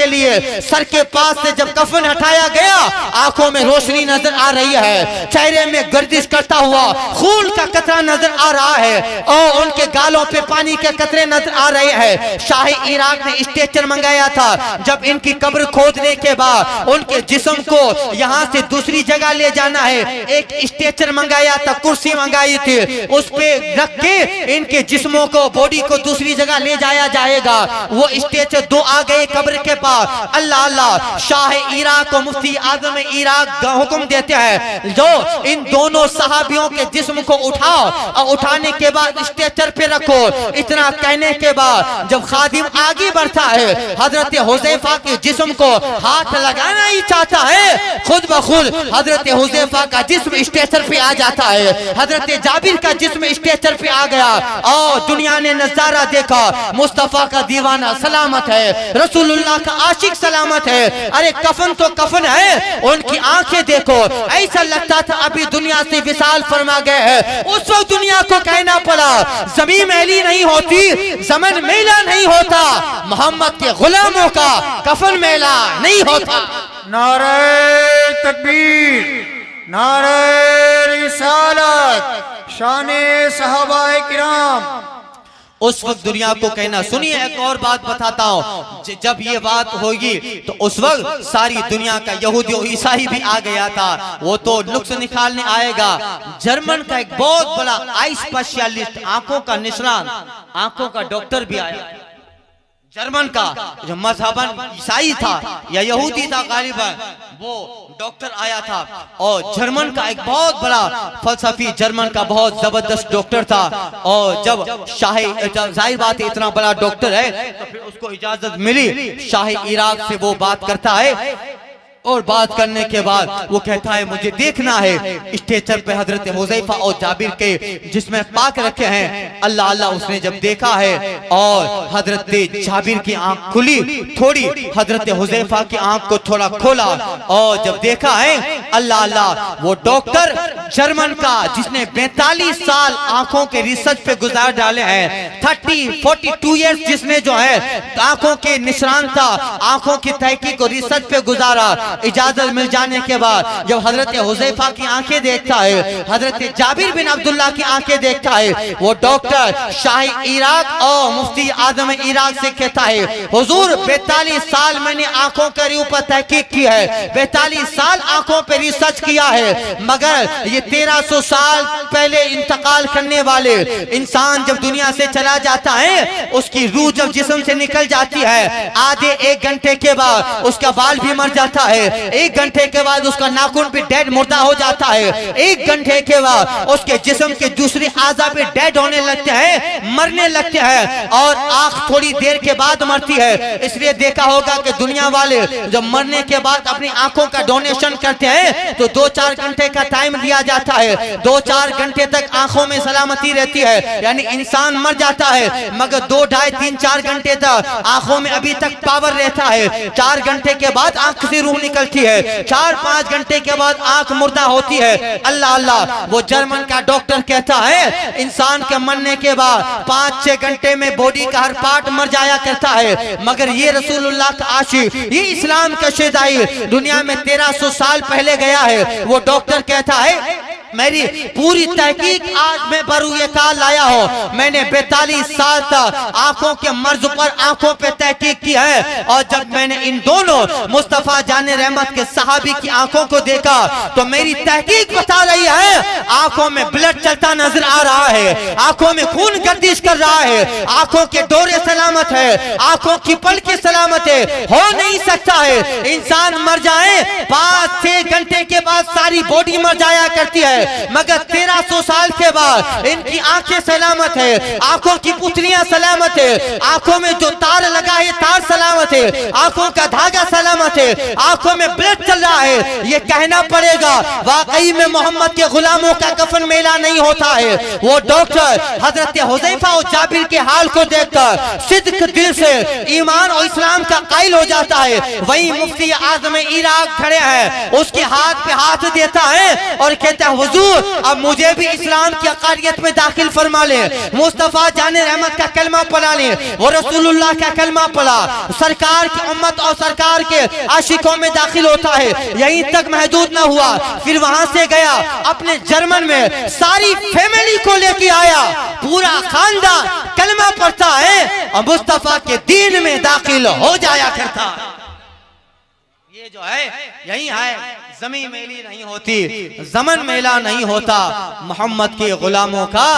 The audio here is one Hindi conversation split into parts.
लिए सर के पास से जब कफन हटाया गया, आंखों में रोशनी नजर आ रही है, चेहरे में गर्दिश करता हुआ खून का कतरा नजर आ रहा है और उनके गालों पे पानी के कतरे नजर आ रहे हैं। शाही इराक ने स्ट्रेचर मंगाया था। जब इनकी कब्र खोदने के बाद उनके जिस्म को यहाँ से दूसरी जगह ले जाना है, एक स्ट्रेचर मंगाया था, कुर्सी मंगाई थी, उस पे रख के इनके जिस्मों को, बॉडी को दूसरी जगह ले जाया जाएगा। वो स्ट्रेचर दो आ गए कब्र के पास। अल्लाह अल्लाह, शाह इराक को मुफ्ती आजम इराक हुक्म देते हैं, जो इन दोनों सहाबियों के जिस्म को उठाओ और उठाने के बाद स्ट्रेचर पे रखो। इतना कहने के बाद जब खादिम आगे बढ़ता है, हजरत हुज़ैफा के जिस्म को हाथ लगाना ही चाहता है, खुद ब खुद हजरत हुज़ैफा का जिस्म स्ट्रेचर पे आ जाता है, हजरत जाबिर का जिस्म स्ट्रेचर पे आ गया और दुनिया ने नजारा देखा। मुस्तफा का दीवाना सलामत है, रसूलुल्लाह का आशिक सलामत है। अरे कफन तो कफन है, उनकी आंखें देखो, ऐसा लगता था अभी दुनिया से विशाल फरमा गए हैं। उस वक्त दुनिया को कहना पड़ा, जमीन मैली नहीं होती, जमन मेला नहीं होता, मोहम्मद के गुलामों का कफन मेला नहीं होता। नारे तकबीर, नारे रिसालत, शाने सहाबाए किराम। उस वक्त दुनिया को कहना। सुनिए एक और बात बताता हूँ, जब ये बात होगी तो उस वक्त सारी दुनिया का यहूदी और ईसाई भी आ गया था, वो तो नुक्स निकालने आएगा। जर्मन का एक बहुत बड़ा आई स्पेशलिस्ट, आंखों का निष्णात, आंखों का डॉक्टर भी आया। जर्मन का जो मजहबन ईसाई था या यहूदी था गालिबन, वो डॉक्टर आया था और जर्मन का एक बहुत बड़ा फलसफी, जर्मन का बहुत जबरदस्त डॉक्टर था। और जब शाही, जाहिर बात है इतना बड़ा डॉक्टर है तो फिर उसको इजाजत मिली, शाही इराक से वो बात करता है और बात करने के बाद वो कहता है मुझे देखना है स्ट्रेचर पे हजरत हुज़ैफा और जाबिर के जिसमें पाक रखे हैं। अल्लाह अल्लाह, उसने जब देखा है और हजरत जाबिर की आंख खुली थोड़ी, हजरत हुज़ैफा की आंख को थोड़ा खोला और जब देखा है, अल्लाह अल्लाह, वो डॉक्टर जर्मन का जिसने 42 साल आंखों के रिसर्च पे गुजार डाले हैं, 42 ईयर्स जिसने जो है आंखों के निशान था, आंखों की तहकीक और रिसर्च पे गुजारा। इजाजत मिल जाने के बाद जब हजरत हुज़ैफा की आंखें देखता है, हजरत जाबिर बिन अब्दुल्लाह की आंखें देखता है, वो डॉक्टर शाही इराक और मुफ्ती आजम इराक से कहता है, हुजूर 42 साल मैंने आंखों के ऊपर तहकीक की है, 42 साल आंखों पे रिसर्च किया है, मगर ये 1300 साल पहले इंतकाल करने वाले इंसान जब दुनिया से चला जाता है, उसकी रूह जब जिस्म से निकल जाती है, आधे 1 घंटे के बाद उसका बाल भी मर जाता है, 1 घंटे के बाद उसका नाखून भी डेड मुर्दा हो जाता है, 1 घंटे के बाद उसके जिस्म के दूसरे आज़ा भी डेड होने लगते हैं, मरने लगते हैं और आंख थोड़ी देर के बाद मरती है। इसलिए देखा होगा कि दुनिया वाले जब मरने के बाद अपनी आंखों का डोनेशन करते हैं तो 2-4 घंटे का टाइम दिया जाता है, 2-4 घंटे तक आंखों में सलामती रहती है, यानी इंसान मर जाता है मगर 2, 2.5, 3, 4 घंटे तक आंखों में अभी तक पावर रहता है। 4 घंटे के बाद आंख से रूह निकलती है, 4-5 घंटे के बाद आंख मुर्दा होती है। अल्लाह अल्लाह, वो जर्मन का डॉक्टर कहता है इंसान के मरने के बाद 5-6 घंटे में बॉडी का हर पार्ट मर जाया करता है, मगर ये रसूलुल्लाह का आशिक, ये इस्लाम का शेदाई दुनिया में 1300 साल पहले गया है। वो डॉक्टर कहता है मेरी पूरी तहकीक आज मैं बरूए काल लाया हूँ, मैंने 42 साल तक आंखों के मर्ज पर आंखों पे तहकीक की है और जब मैंने इन दोनों मुस्तफा जाने रहमत के सहाबी की आंखों को देखा तो मेरी तहकीक बता रही है आंखों में ब्लड चलता नजर आ रहा है, आंखों में खून गर्दिश कर रहा है, आंखों के डोरे सलामत है, आंखों की पलकें सलामत है। हो नहीं सकता है इंसान मर जाए 5-6 घंटे के बाद सारी बॉडी मर जाया करती है, मगर 1300 साल के बाद इनकी आंखें सलामत है, आंखों की पुतलियां सलामत है, आंखों में जो तार लगा है तार सलामत है, आंखों का धागा सलामत है, आंखों में ब्लड चल रहा है। ये कहना पड़ेगा वाकई में मोहम्मद के गुलामों का कफन मेला नहीं होता है। वो डॉक्टर हजरत हुज़ैफा और जाबिर के हाल को देखकर सिद्क दिल से ईमान और इस्लाम का कायल हो जाता है। वही मुफ्ती आजम इराक खड़े हैं, उसके हाथ पे हाथ देता है और कहता है हुजूर अब मुझे भी इस्लाम की अकालियत में दाखिल फरमा ले, मुस्तफ़ा जाने रहमत का कलमा पढ़ा ले, वो रसूलुल्लाह का कलमा पढ़ा, सरकार की उम्मत और सरकार के आशिकों में दाखिल होता है। यहीं तक महदूद न हुआ, फिर वहां से गया अपने जर्मन में सारी फैमिली को लेके आया, पूरा खानदान कलमा पढ़ता है और मुस्तफ़ा के दीन में दाखिल हो जाया करता। ये जो है यही है, जमीन मेली नहीं होती, जमन मेला नहीं होता, मोहम्मद के गुलामों का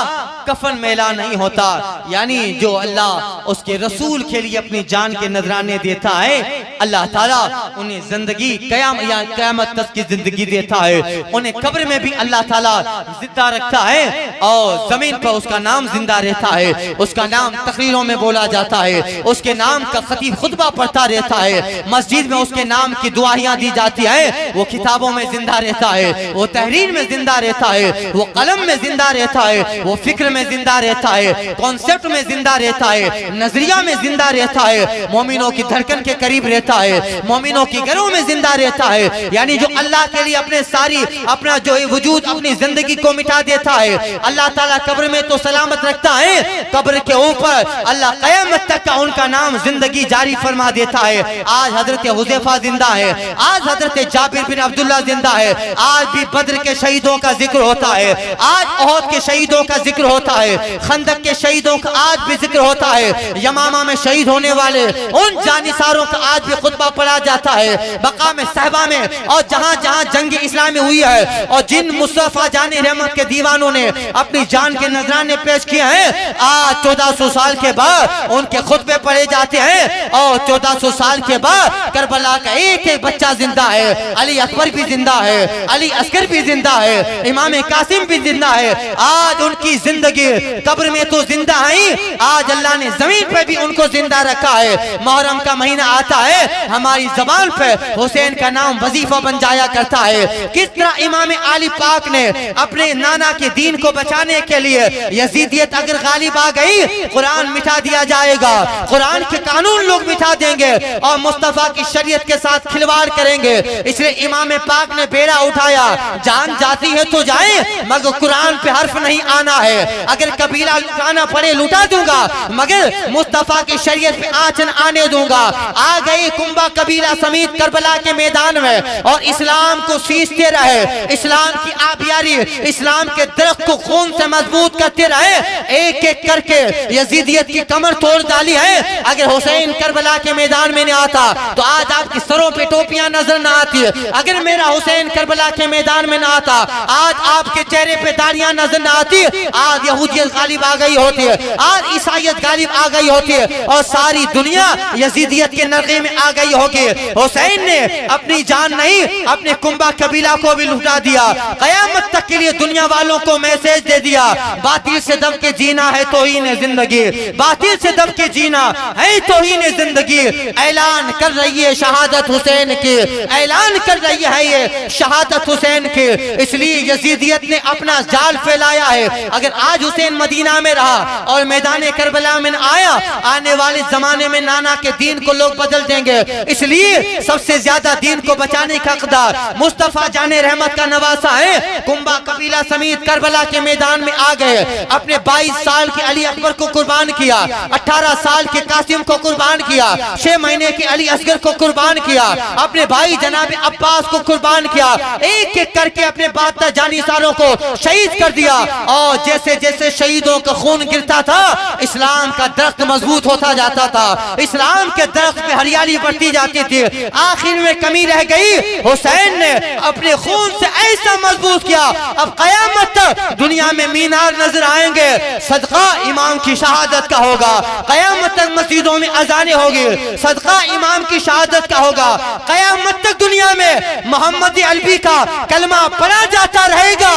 कफन मेला नहीं होता। यानी जो अल्लाह उसके रसूल के लिए अपनी जान के नजराने देता है, अल्लाह ताला उन्हें जिंदगी क़यामत तक की जिंदगी देता है। उन्हें कब्र में भी अल्लाह ताला जिंदा रखता है और जमीन पर उसका नाम जिंदा रहता है, उसका नाम तकरीरों में बोला जाता है, उसके नाम का खतीब खुतबा पढ़ता रहता है, मस्जिद में उसके नाम की दुआएं दी जाती है, वो किताबों में जिंदा रहता है, वो तहरीर में जिंदा रहता है, वो कलम में जिंदा रहता है, वो फिक्र में जिंदा रहता है, कॉन्सेप्ट में जिंदा रहता है, नजरिया में जिंदा रहता है, मोमिनों की धड़कन के करीब रहता है, मोमिनों की घरों में जिंदा रहता है। यानी जो अल्लाह के लिए अपना जो वजूद अपनी जिंदगी को मिटा देता है, अल्लाह ताला कब्र में तो सलामत रखता है, कब्र के ऊपर अल्लाह क़यामत तक का उनका नाम जिंदगी जारी फरमा देता है। आज हजरत हुज़ैफा जिंदा है, आज हजरत जाबिर बिन अब्दुल्ला जिंदा है, आज भी बद्र के शहीदों का जिक्र होता है, आज ओहद के शहीदों का जिक्र होता है, खंदक के शहीदों का आज भी जिक्र होता है, यमामा में शहीद होने वाले उन जानिसारों का आज भी खुतबा पढ़ा जाता है, बका में सहबा में और जहाँ जहाँ जंग इस्लामी हुई है और जिन मुस्तफा जाने रहमत के दीवानों ने अपनी जान के नजराने पेश किए हैं, आज 1400 साल के बाद उनके खुतबे पढ़े जाते हैं और 1400 साल के बाद करबला का एक एक बच्चा जिंदा है, अली अकबर भी जिंदा है, अली अस्कर भी जिंदा है, इमाम कासिम भी जिंदा है। आज उनकी जिंदगी कब्र में तो जिंदा है, आज अल्लाह ने जमीन पे भी उनको जिंदा रखा है। मुहर्रम का महीना आता है, हमारी जबान पे हुसैन का नाम वजीफा बन जाया करता है। किस तरह इमाम आली पाक ने अपने नाना के दीन को बचाने के लिए यजीदियत अगर गालिब आ गई, कुरान मिटा दिया जाएगा, कुरान के कानून लोग मिटा देंगे और मुस्तफा की शरीयत के साथ खिलवाड़ करेंगे। इसलिए इमाम पाक ने बेड़ा उठाया, जान जाती है तो जाए मगर कुरान पे हर्फ नहीं आना है, अगर कबीला लुटाना पड़े लुटा दूंगा मगर मुस्तफा की शरीयत पे आँच न आने दूंगा। आ गए कुंबा कबीला समेत करबला के मैदान में और इस्लाम को सींचते रहे, इस्लाम की आबियारी, इस्लाम के दरख्त को खून से मजबूत करते रहे, एक एक करके यजीदियत की कमर तोड़ डाली है। अगर हुसैन करबला के मैदान में नहीं आता तो आज आपकी सरों पे टोपियां नजर न आती, अगर मेरा हुसैन करबला के मैदान में न आता आज आपके चेहरे पे दाढ़ियां नजर न आती, आज यहूदियत गालिब आ गई होती है, आज ईसाईयत गालिब आ गई होती है और सारी दुनिया यजीदियत के नरगे में आ गई होगी। हुसैन ने अपनी जान नहीं अपने कुंबा कबीला को भी लुटा दिया, कयामत तक के लिए दुनिया वालों को मैसेज दे दिया, बातिल से दब के जीना है तौहीन जिंदगी, बातिल से दब के जीना है तौहीन जिंदगी। ऐलान कर रही है शहादत हुसैन की, ऐलान कर रही है ये शहादत हुसैन की। इसलिए यजीदियत ने अपना जाल फैलाया है। अगर आज हुसैन मदीना में रहा और मैदान करबला में आया, आने वाले जमाने में नाना के दीन को लोग बदल देंगे। इसलिए सबसे ज्यादा दीन को बचाने का हकदार मुस्तफा जाने रहमत का नवासा है। कुंबा कबीला समेत करबला के मैदान में आ गए, अपने 22 साल के अली अकबर को कुर्बान किया, 18 साल के कासिम को कुर्बान किया, 6 महीने के अली असगर को कुर्बान किया, अपने भाई जनाब अब्बास को कुर्बान किया, एक एक करके अपने बादशाह जानिसारों को शहीद कर दिया। और जैसे जैसे शहीदों का खून गिरता था, इस्लाम का दरख्त मजबूत होता जाता था, इस्लाम के दरख्त पे हरियाली बढ़ती जाती थी। आखिर में कमी रह गई, हुसैन ने अपने खून से ऐसा मजबूत किया, अब कयामत तक दुनिया में मीनार नजर आएंगे, सदका इमाम की शहादत का होगा, कयामत तक मस्जिदों में अजाने होगी, सदका इमाम की शहादत का होगा, कयामत तक दुनिया में मोहम्मद अलवी का कलमा पढ़ा जाता रहेगा,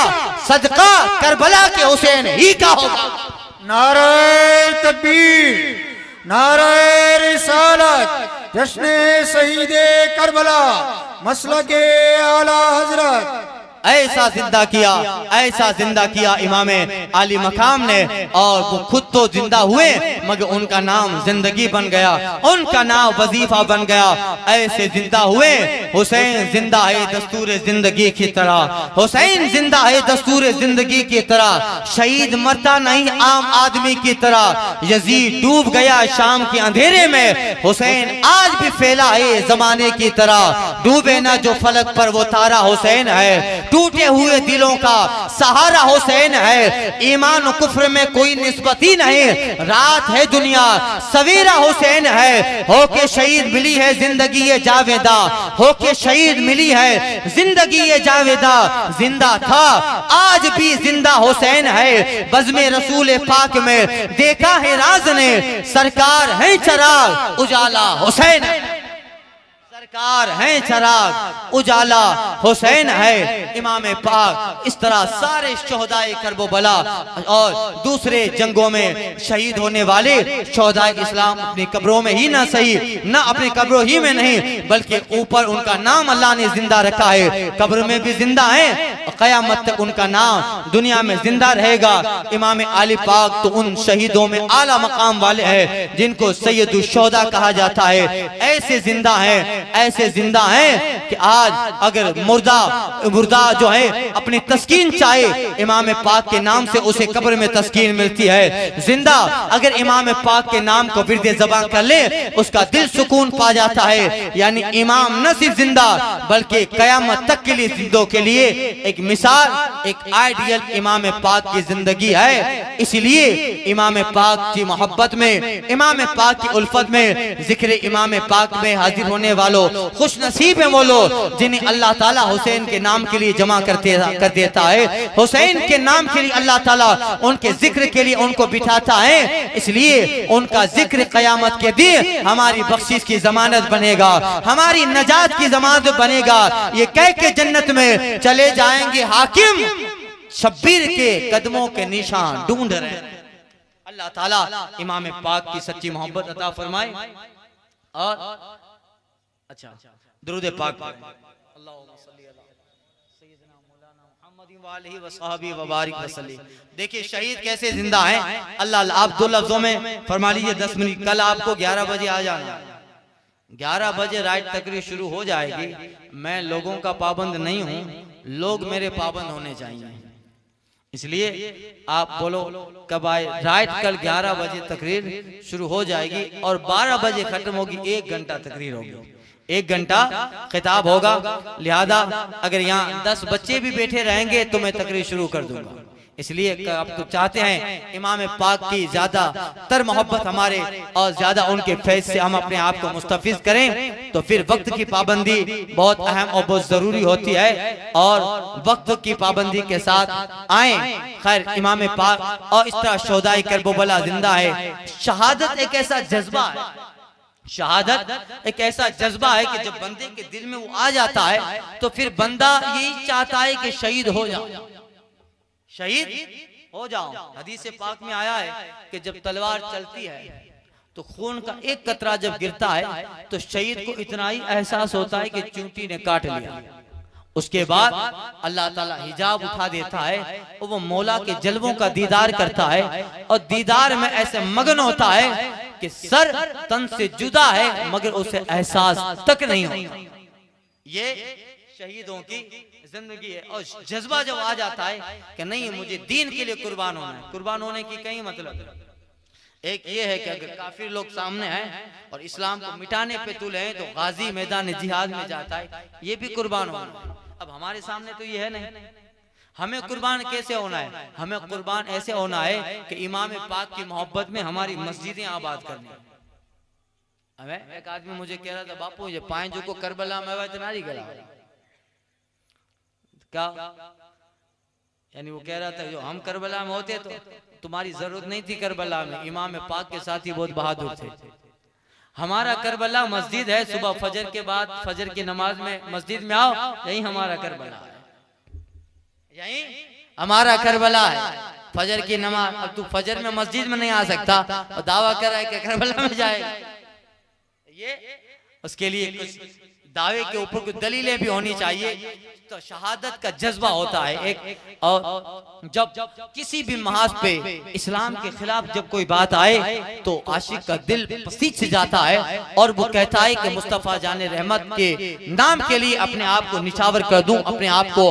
सदका करबला के हुसैन ही का होगा। नारे तकबीर, नारे रिसालत, जश्न शहीदे करबला, मसलके आला हजरत। ऐसा जिंदा किया इमाम आली मकाम ने, और वो खुद तो जिंदा हुए मगर उनका नाम जिंदगी बन गया, उनका नाम वजीफा बन गया। ऐसे जिंदा हुए। हुसैन जिंदा है दस्तूर जिंदगी की तरह, हुसैन जिंदा है दस्तूर जिंदगी की तरह। शहीद मरता नहीं आम आदमी की तरह। यजीद डूब गया शाम के अंधेरे में, हुसैन आज भी फैला है जमाने की तरह। डूबे ना जो फलक पर वो तारा हुसैन है, टूटे हुए दिलों का सहारा हुसैन है। ईमान और कुफ्र में कोई निस्बत ही नहीं, रात है दुनिया सवेरा हुसैन है। होके शहीद मिली है जिंदगी ये जावेदा, होके शहीद मिली है जिंदगी ये जावेदा। जिंदा था आज भी जिंदा हुसैन है। बज़्मे रसूल पाक में देखा है राज ने, सरकार है चराग उजाला हुसैन, सरकार है चराग उजाला हुसैन है। इमाम पाक इस तरह सारे शोहदाए करबला और दूसरे जंगों में शहीद होने वाले शोहदाए इस्लाम अपनी कब्रों में ही ना सही, ना अपनी कब्रों ही में नहीं, बल्कि ऊपर उनका नाम अल्लाह ने जिंदा रखा है। कब्र में भी जिंदा है, क़यामत तक उनका नाम दुनिया में जिंदा रहेगा। इमाम आली पाक तो उन शहीदों में आला मकाम वाले हैं जिनको सैयदुल शोहदा कहा जाता है। ऐसे जिंदा है, ऐसे जिंदा हैं कि आज अगर मुर्दा जो है अपनी तस्कीन चाहे, इमाम पाक के नाम से उसे कब्र में तस्कीन मिलती है। जिंदा अगर इमाम पाक के नाम को विर्दे ज़बान कर ले, उसका दिल सुकून पा जाता है। यानी इमाम न सिर्फ जिंदा बल्कि कयामत तक के लिए जिंदों के लिए एक मिसाल, एक आइडियल इमाम पाक की जिंदगी है। इसलिए इमाम पाक की मोहब्बत में, इमाम पाक की उल्फत में, जिक्र इमाम पाक में हाजिर होने वालों खुश नसीब है वो लोग जिन्हें अल्लाह ताला हुसैन के नाम के लिए जमा कर देता है। हुसैन के नाम के लिए अल्लाह ताला उनके जिक्र के लिए उनको बिठाता है। इसलिए उनका जिक्र कयामत के दिन हमारी बख्शिश की जमानत बनेगा, हमारी नजात की जमानत बनेगा। ये कह के जन्नत में चले जाएंगे हाकिम, शब्बीर के कदमों के निशान ढूंढ रहे। अल्लाह ताला इमाम पाक की सच्ची मोहब्बत अता फरमाए। और अच्छा दुरूद पाक देखिए शहीद कैसे जिंदा है। अल्लाह आप दो लफ्जों में फरमा लीजिए 10 मिनट। कल आपको 11 बजे आ जाना, 11 बजे राइट तकरीर शुरू हो जाएगी। मैं लोगों का पाबंद नहीं हूँ, लोग मेरे पाबंद होने चाहिए। इसलिए आप बोलो कब आए। राइट कल 11 बजे तकरीर शुरू हो जाएगी और 12 बजे खत्म होगी। 1 घंटा तकरीर होगी, 1 घंटा खिताब होगा। लिहाजा अगर यहाँ 10 बच्चे भी बैठे रहेंगे तो मैं तकरीर शुरू कर दूंगा। इसलिए आपको चाहते हैं इमाम पाक की ज्यादा तर मोहब्बत हमारे और ज्यादा उनके फैज से हम अपने आप को मुस्तफिज करें, तो फिर वक्त की पाबंदी बहुत अहम और बहुत जरूरी होती है और वक्त की पाबंदी के साथ आए। खैर इमाम पाक और इस तरह शोहदाए करबला जिंदा है। शहादत एक ऐसा जज्बा है, शहादत एक ऐसा जज्बा है कि जब बंदे के दिल में वो आ जाता है तो फिर बंदा यही चाहता है कि शहीद हो जाओ, शहीद हो जाओ। हदीस पाक में आया है कि जब तलवार चलती है तो खून का एक कतरा जब गिरता है तो शहीद को इतना ही एहसास होता है कि चींटी ने काट लिया। उसके बाद अल्लाह ताला हिजाब उठा देता है और वो मौला के जलवों का दीदार करता है और दीदार में ऐसे मगन होता है कि सर तन से जुदा है मगर उसे एहसास तक नहीं होता। ये शहीदों की जिंदगी है। और जज्बा जब आ जाता है कि नहीं मुझे दीन के लिए कुर्बान होना है। कुर्बान होने की कई मतलब, एक ये है कि अगर काफिर लोग सामने हैं और इस्लाम को मिटाने पे तुले हैं तो गाजी मैदान जिहाद में जाता है, ये भी कुर्बान होना है। अब हमारे सामने तो ये है नहीं। हमें कुर्बान कैसे होना है? हमें कुर्बान ऐसे होना है कि इमाम पाक की मोहब्बत में हमारी मस्जिदें आबाद करनी है। हमें एक आदमी मुझे कह रहा था बापू ये पांच को करबला में इतना गला क्या, यानी वो कह रहा था जो हम करबला में होते तो तुम्हारी जरूरत नहीं थी करबला में। इमाम पाक के साथ ही बहुत बहादुर थे। हमारा करबला मस्जिद है, सुबह फजर के बाद फजर की नमाज में मस्जिद में आओ, यही हमारा करबला है, यही हमारा करबला है। फजर की नमाज, अब तू फजर में मस्जिद में नहीं आ सकता और दावा कर रहा है कि करबला में जाएगा। ये उसके लिए कुछ दावे के ऊपर कुछ दलीलें भी होनी चाहिए। तो शहादत का जज्बा होता है एक, और जब किसी भी महाज पे इस्लाम के खिलाफ जब कोई बात आए तो आशिक का दिल पसीज से जाता है और वो कहता है कि मुस्तफ़ा जाने रहमत के नाम के लिए अपने आप को निछावर कर दूं, अपने आप को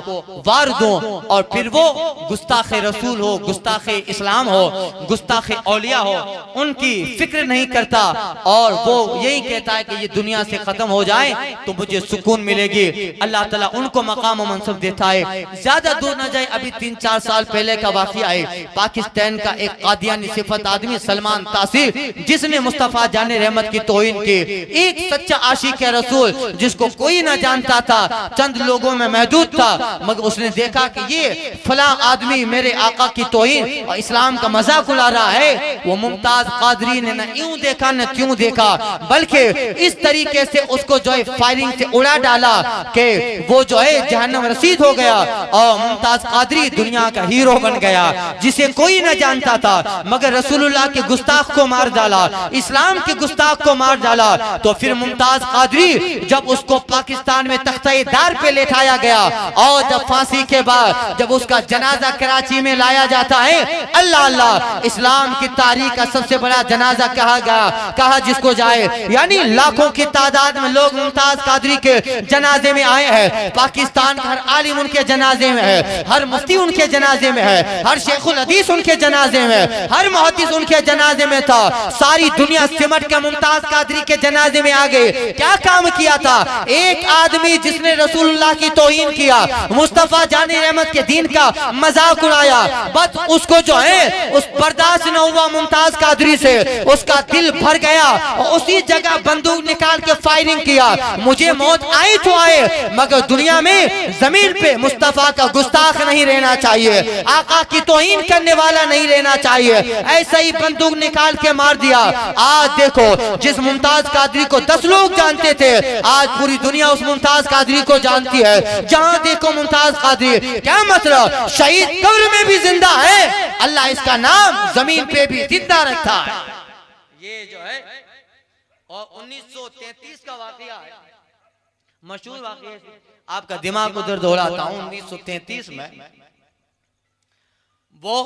वार दूं, और फिर वो गुस्ताखे रसूल हो, गुस्ताखे इस्लाम हो, गुस्ताखे औलिया हो, उनकी फिक्र नहीं करता और वो यही कहता है कि ये दुनिया से खत्म हो जाए तो मुझे सुकून मिलेगी। अल्लाह ताला उनको मकाम और मनसब देता है। ज्यादा दूर न जाए, अभी 3-4 साल पहले का वाकया है। पाकिस्तान का एक कादियानी सिफत आदमी सलमान तासीर, जिसने मुस्तफा जाने रहमत की तौहीन की, एक सच्चा आशिक है रसूल जिसको कोई न जानता था, चंद लोगों में महदूद था, मगर उसने देखा कि ये फला आदमी मेरे आका की तौहीन और इस्लाम का मजाक उड़ा रहा है। वो मुमताज कादरी ने न यूं देखा न त्यों देखा, बल्कि इस तरीके से उसको जो है फायरिंग से उड़ा डाला कि वो जो है जहन्नम रसीद हो गया और मुमताज कादरी दुनिया का हीरो बन गया, जिसे कोई न जानता था, मगर रसूलुल्लाह के गुस्ताख को मार डाला, इस्लाम के गुस्ताख को मार डाला। तो फिर मुमताज कादरी जब उसको पाकिस्तान में तख्ते-ए-दार पे लेटाया गया और जब फांसी के बाद जब उसका जनाजा कराची में लाया जाता है, अल्लाह अल्लाह, इस्लाम की तारीख का सबसे बड़ा जनाजा कहा गया, कहा जिसको जाए, यानी लाखों की तादाद में लोग मुमताज कादरी के जनाजे में आए हैं। पाकिस्तान का हर आलिम उनके जनाजे में है, हर मुफ्ती उनके जनाजे में है, हर शेखुल हदीस उनके जनाजे में, हर मुहद्दिस उनके जनाजे में था। सारी दुनिया सिमट के मुमताज कादरी के जनाजे में आ गए। क्या काम किया था? एक आदमी जिसने रसूलुल्लाह की तौहीन किया, मुस्तफा जाने रहमत के दीन का मजाक उड़ाया, बस उसको जो है उस बर्दाश्त न हुआ मुमताज कादरी से, उसका दिल भर गया और उसी जगह बंदूक निकाल के फायरिंग किया। मुझे मौत आई तो आए, मगर दुनिया में जमीन पे मुस्तफा का गुस्ताख नहीं रहना चाहिए, आका की तौहीन करने वाला नहीं रहना चाहिए। ऐसा ही बंदूक निकाल के मार दिया। आज देखो, जिस मुमताज कादरी को 10 लोग जानते थे, आज पूरी दुनिया उस मुमताज कादरी को जानती है। जहां देखो मुमताज कादरी, क्या मतलब, शहीद कब्र में भी जिंदा है, अल्लाह इसका नाम जमीन पे भी जिंदा रखता है। ये जो है और 1933 का वाकया है, मशहूर वाकया, आपका दिमाग उधर दौड़ाता हूं। 1933 में वो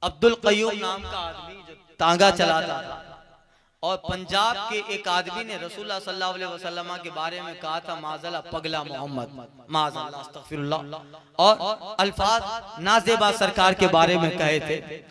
अब्दुल कयूम नाम का आदमी जो तांगा चलाता था, और पंजाब के एक आदमी ने रसूलुल्लाह सल्लल्लाहु अलैहि वसल्लम के बारे में कहा था, माज़ल्ला पगला मोहम्मद, माज़ल्ला अस्तगफिरुल्लाह, और अल्फाज नाजेबा सरकार के बारे में कहे थे।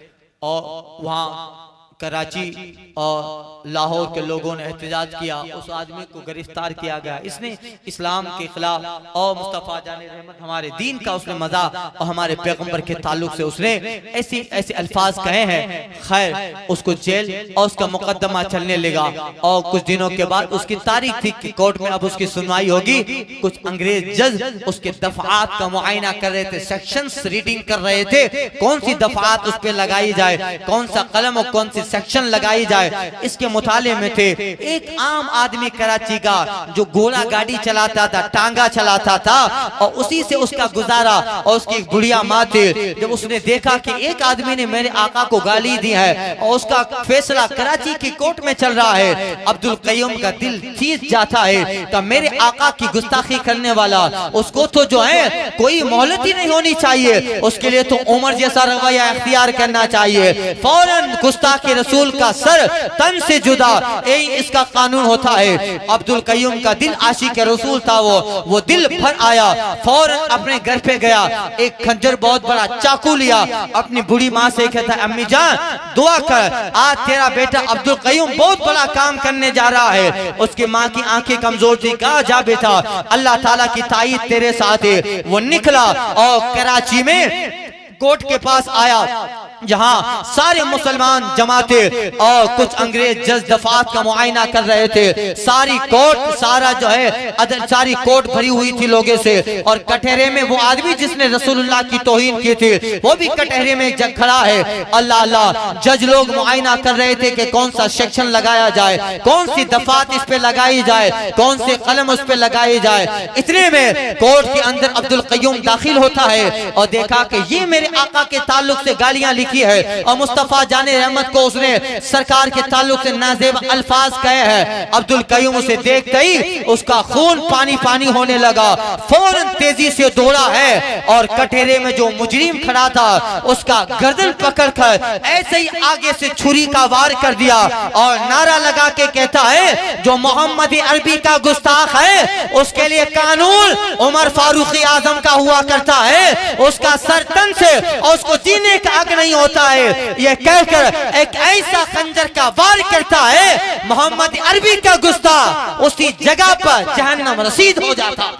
और वहाँ कराची और लाहौर के लोगों ने एहतजाज किया, उस आदमी को गिरफ्तार किया गया। इसने इस्लाम के खिलाफ और मुस्तफा जाने रहमत हमारे दीन का उसने मजाक और हमारे पैगंबर के ताल्लुक से उसने ऐसे ऐसे अल्फाज कहे हैं। खैर, उसको जेल और उसका मुकदमा चलने लगा, और कुछ दिनों के बाद उसकी तारीख थी कि कोर्ट में अब उसकी सुनवाई होगी। कुछ अंग्रेज जज उसके दफात का मुआयना कर रहे थे, सेक्शंस रीडिंग कर रहे थे, कौन सी दफात उस पर लगाई जाए, कौन सा कलम और कौन सी सेक्शन लगाई जाए, इसके मुताले में थे। एक आम आदमी कराची का जो घोड़ा गाड़ी चलाता था, टांगा चलाता था, और उसी से उसका गुजारा, और उसकी एक बुढ़िया माँ थी। जब उसने देखा कि एक आदमी ने मेरे आका को गाली दी है और उसका फैसला कराची की कोर्ट में चल रहा है, अब्दुल कयूम का दिल चीज जाता है कि मेरे आका की गुस्ताखी करने वाला, उसको तो जो है कोई मोहलत ही नहीं होनी चाहिए, उसके लिए तो उमर जैसा रवैया इख्तियार करना चाहिए। फौरन गुस्ताखी रसूल का सर तन से जुदा, यही इसका कानून होता है। अब्दुल कयूम का दिल आशिक रसूल था, वो दिल भर आया, फौरन अपने घर पे गया, एक खंजर बहुत बड़ा चाकू लिया, अपनी बूढ़ी माँ से कहता, अम्मी जान दुआ कर, आज तेरा बेटा अब्दुल कयूम बहुत बड़ा काम करने जा रहा है। उसकी माँ की आंखें कमजोर थी, कहा जा बेटा, अल्लाह ताला की ताईद तेरे साथ है। वो निकला और कराची में कोर्ट के पास आया, जहां सारे मुसलमान जमा थे और कुछ अंग्रेज जज दफात का मुआयना कर रहे थे। सारी कोर्ट, सारा जो है सारी कोर्ट भरी हुई थी लोगों से, और कटहरे में वो आदमी जिसने रसूलुल्लाह की तौहीन की थी, वो भी कटहरे में जग खड़ा है। अल्लाह अल्लाह, जज लोग मुआयना कर रहे थे कि कौन सा सेक्शन लगाया जाए, कौन सी दफात इस पे लगाई जाए, कौन से कलम उस पे लगाई जाए। इतने में कोर्ट के अंदर अब्दुल कयूम दाखिल होता है और देखा कि ये मेरे आका के ताल्लुक से गालियां लिखी लिखी है और मुस्तफ़ा जाने रहमत को उसने सरकार के ताल्लुक से नाजेब अल्फाज कहे हैं। अब्दुल कयूम उसे देखते ही उसका खून पानी पानी होने लगा, फौरन तेजी से दौड़ा है और कटहरे में जो मुजरिम खड़ा था उसका गर्दन पकड़कर ऐसे ही आगे से छुरी का वार कर दिया और नारा लगा के कहता है जो मोहम्मद अरबी का गुस्ताख है उसके लिए कानून उमर फारूक आजम का हुआ करता है, उसका सर तन से और उसको जीने का हक नहीं होता है। यह कहकर एक ऐसा खंजर का वार करता है मोहम्मद अरबी का गुस्ताख उसी जगह पर जहन्नम रसीद हो जाता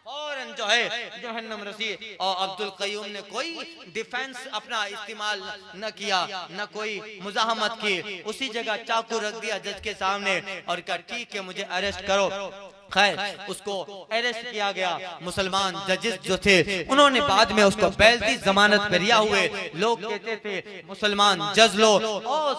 फौरन जो है जहन्नम रसीद। और अब्दुल कयूम ने कोई डिफेंस अपना इस्तेमाल न किया, न कोई मुजाहमत की, उसी जगह चाकू रख दिया जज के सामने और कहा ठीक है मुझे अरेस्ट करो। खैर उसको अरेस्ट किया गया। मुसलमान जजेस जो थे उन्होंने बाद में उसको बेल दी, जमानत पे रिहा हुए। लोग कहते थे मुसलमान जज लो और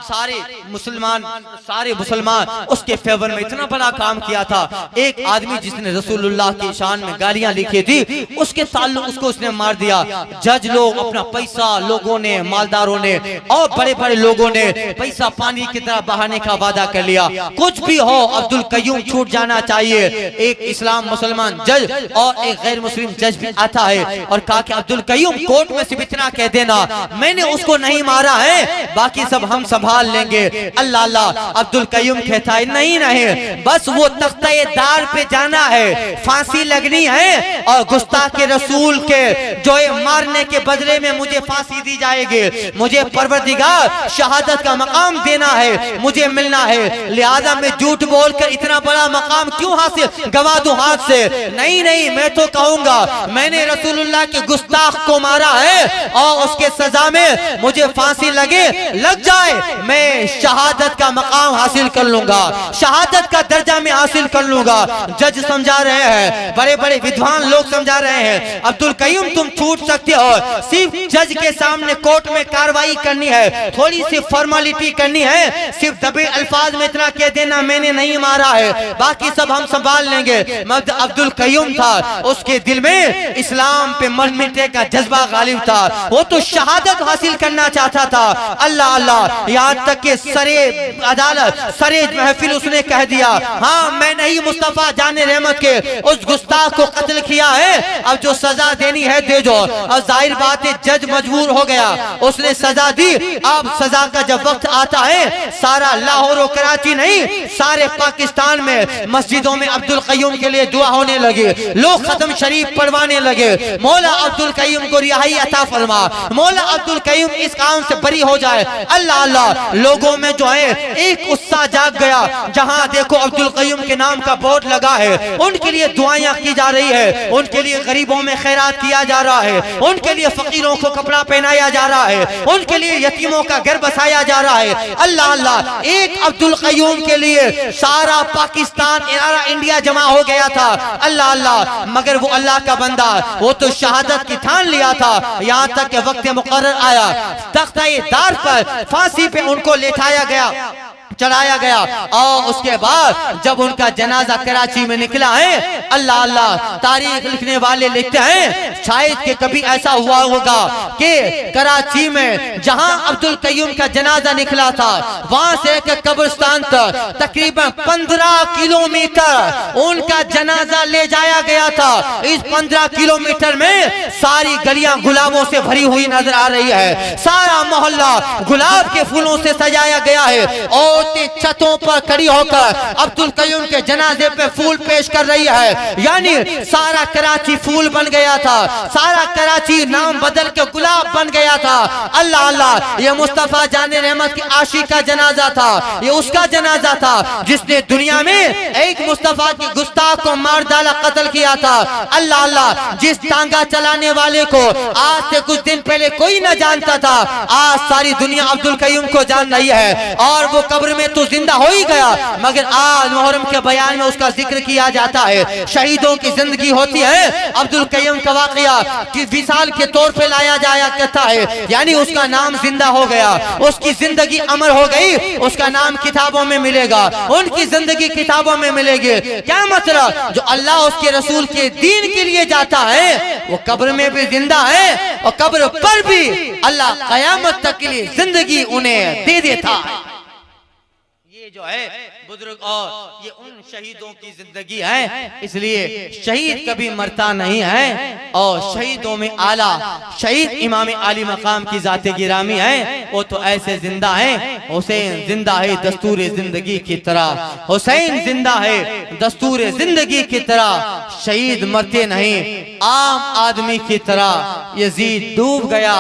सारे मुसलमान उसके फेवर में इतना बड़ा काम किया था। एक आदमी जिसने रसूलुल्लाह की शान में गालियां लिखी थी उसके ताल्लुक उसको उसने मार दिया। जज लोग अपना पैसा, लोगों ने, मालदारों ने और बड़े बड़े लोगों ने पैसा पानी की तरह बहाने का वादा कर लिया। कुछ भी हो अब्दुल कयूम छूट जाना चाहिए। एक इस्लाम मुसलमान जज और एक गैर मुस्लिम जज भी आता है और कहा कि अब्दुल कयूम कोर्ट में सिर्फ इतना कह देना मैंने उसको नहीं मारा है, बाकी सब हम संभाल लेंगे। अल्लाह अल्लाह। अब्दुल कयूम कहता है नहीं बस वो तख्ते दार पे जाना है, फांसी लगनी है और गुस्ताख के रसूल के जो मारने के बदले में मुझे फांसी दी जाएगी। मुझे परवरदिगार शहादत का मकाम देना है, मुझे मिलना है, लिहाजा मैं झूठ बोलकर इतना बड़ा मकाम क्यों हासिल गवा दूं हाथ से। नहीं मैं तो कहूंगा मैंने रसूलुल्लाह के गुस्ताख को मारा है और उसके सजा में मुझे फांसी लग जाए, मैं शहादत का मकाम हासिल कर लूंगा, शहादत का दर्जा में हासिल कर लूंगा। जज समझा रहे हैं, बड़े बड़े विद्वान लोग समझा रहे हैं अब्दुल कयूम तुम छूट सकते हो, सिर्फ जज के सामने कोर्ट में कार्रवाई करनी है, थोड़ी सी फॉर्मेलिटी करनी है, सिर्फ दबे अल्फाज में इतना कह देना मैंने नहीं मारा है, बाकी सब हम संभाल लेंगे। अब्दुल कयूम था उसके दिल में इस्लाम पे मर मिटने का जज्बा गालिब था, वो तो शहादत हासिल करना चाहता था। अल्लाह अल्लाह। यहाँ तक के सरे अदालत सरे महफिल उसने कह दिया हाँ मैं नहीं मुस्तफा जाने रहमत के उस गुस्ताख को कत्ल किया है, अब जो सजा देनी है दे दो। और जाहिर बात है जज मजबूर हो गया, उसने सजा दी। अब सजा का जब वक्त आता है सारा लाहौर और कराची नहीं सारे पाकिस्तान में मस्जिदों में अब्दुल कयूम के लिए दुआ होने लगे, लोग खत्म शरीफ पढ़वाने लगे, मौला अब्दुल कयूम को रिहाई अता फरमा, मौला अब्दुल कयूम इस काम से बरी हो जाए। अल्लाह अल्लाह। लोगों में जो है एक उत्साह जाग गया, जहां देखो अब्दुल कयूम के नाम का बोर्ड लगा है, उनके लिए दुआएं की जा रही है, उनके लिए गरीबों में खैरात किया जा रहा है, उनके लिए फकीरों को कपड़ा पहनाया जा रहा है, उनके लिए यतीमों का घर बसाया जा रहा है। अल्लाह अल्लाह। एक अब्दुल कयूम के लिए सारा पाकिस्तान इंडिया जमा हो गया था। अल्लाह अल्लाह। मगर वो अल्लाह का बंदा, वो तो शहादत की ठान लिया था। यहाँ तक के वक्त मुकर्रर आया, तख्ते दार पर फांसी पे उनको लेटाया गया, चढ़ाया गया और उसके बाद जब उनका जनाजा कराची में निकला है, अल्लाह अल्लाह। तारीख लिखने वाले लिखते हैं शायद कि कभी ऐसा हुआ होगा कि कराची में जहां अब्दुल कयूम का जनाजा निकला था वहां से एक कब्रिस्तान तक तकरीबन 15 किलोमीटर उनका जनाजा ले जाया गया था। इस 15 किलोमीटर में सारी गलियां गुलाबों से भरी हुई नजर आ रही है, सारा मोहल्ला गुलाब के फूलों से सजाया गया है और छतों पर खड़ी होकर अब्दुल कयूम के जनाजे पे फूल पेश कर रही है। यानी सारा कराची फूल बन गया था, सारा कराची नाम बदल के गुलाब बन गया था। अल्लाह अल्लाह। ये मुस्तफा जाने रहमत की आशिक का जनाजा था, ये उसका जनाजा था जिसने दुनिया में एक मुस्तफा की गुस्ताख को मार डाला, कत्ल किया था। अल्लाह अल्लाह। जिस टांगा चलाने वाले को आज से कुछ दिन पहले कोई न जानता था, आज सारी दुनिया अब्दुल कयूम को जान रही है और वो कब्र कब्र में तो जिंदा हो ही गया, मगर आज मुहर्रम के बयान में उसका जिक्र किया जाता है। शहीदों की जिंदगी होती है, अब्दुल कय्यूम का वाकया कि विसाल के तौर पे लाया जाया करता है, यानी उसका नाम जिंदा हो गया, उसकी जिंदगी अमर हो गई, उसका नाम किताबों में मिलेगा, उनकी जिंदगी किताबों में मिलेगी। क्या मतलब? जो अल्लाह उसके रसूल के दीन के लिए जाता है वो कब्र में भी जिंदा है, और कब्र पर भी अल्लाह कयामत तक के लिए जिंदगी उन्हें दे देता है। ये जो है बुजुर्ग, और ये उन शहीदों की जिंदगी है, इसलिए शहीद कभी मरता नहीं है। और शहीदों में आला शहीद इमाम आली मकाम की जाते गिरामी है, वो तो ऐसे जिंदा है। हुसैन जिंदा है दस्तूर जिंदगी की तरह, हुसैन जिंदा है दस्तूर जिंदगी की तरह। शहीद मरते नहीं, आम आदमी की तरह। यजीद डूब गया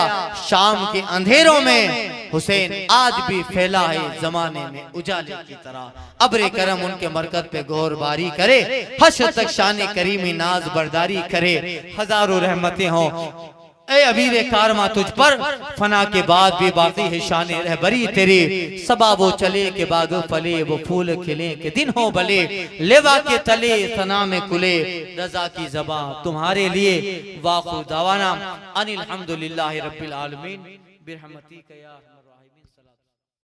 शाम के अंधेरों में, हुसैन आज भी फैला है जमाने में उजाले की तरह। अब्रे करम उनके मरकत पे गौर बारी करे, हश्र तक शान करीमी नाज बरदारी करे। हजारों रहमतें हों ए अमीर कारवा तुझ पर, फना के बाद भी बाकी है शान रहबरी तेरी। सबा वो चले के बाग फले, वो फूल खिले के दिन हो भले, लेवा के तले सना में कुले, रजा की ज़बां तुम्हारे लिए। वाखुर दावाना अनिल हम्दुलिल्लाहि रब्बिल आलमीन बिरहमतिका या